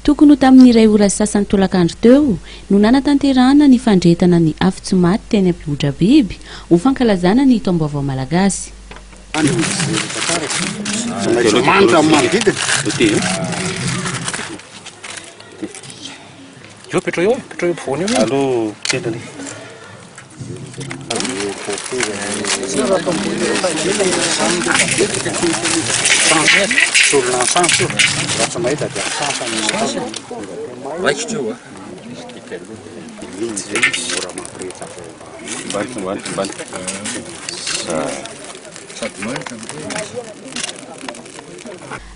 Tokony ho tamin'iray ora sasany tolakandro teo no nanatanterahana ny fandretana ny afitsomaty teny Ampivotra biby ho fankalazana ny taom-baovao malagasy.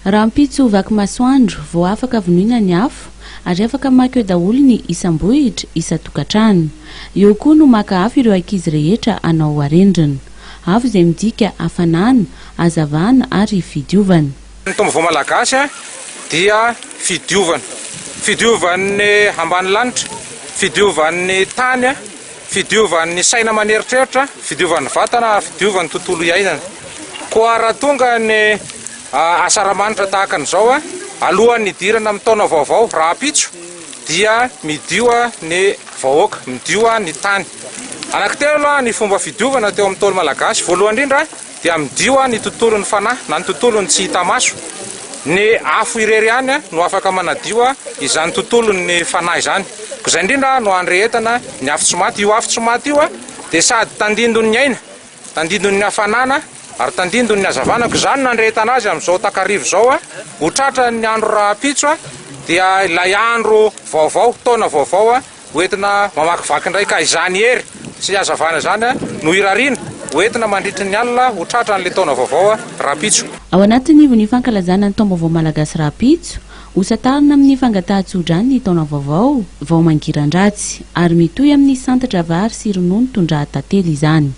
Raha mpitso vaky masoandro vao afaka vonoina ny afo ary afaka maka eo daholo ny isam-bohitra isa-tokantrano. Eo koa no maka afo ireo ankizy rehetra anao arendrina. Afo izay midika hafanana, hazavana ary fidiovana. Ny taom-baovao malagasy dia fidiovana. Fidiovan'ny ambany lanitra, fidiovan'ny tany, fidiovan'ny saina maneritreeritra, fidiovan'ny vatana, fidiovan'ny tontolo iainana. Koa raha tonga ny asaramanitra tahaka an'izao alohan'ny idirana amin'ny taona vaovao raha pitso dia midio ny vahoaka, midio ny tany. Anankitelo ny fomba fidiovana teo amin'ny taona malagasy. Voalohany indrindra dia midio ny tontolon'ny fanahy na ny tontolon'ny tsy hita maso. Ny afo irery ihany no afaka manadio izany tontolon'ny fanahy izany. Izay indrindra no andrehetana ny afitsomaty. Io afitsomaty io dia sady tandindon'ny aina, tandindon'ny hafanana ary tandindon'ny hazavanako. Izany no andrehetana azy amin'izao takarivo izao. Ho tratran'ny andro rahampitso dia ilay andro vaovao, taona vaovao hoentina mamakivaky ndraika izany hery sy hazavana izany no irariana hoentina mandritry ny alina ho tratran'ilay taona vaovao rahampitso. Ao anatin'ivy ny fankalazana ny taom-baovao malagasy rahampitso, hosatarina amin'ny fangatahantsodrany ny taona vaovao vao mangiran-dratsy ary mitohy amin'ny santatra vary sy ronono tondra-tantely izany.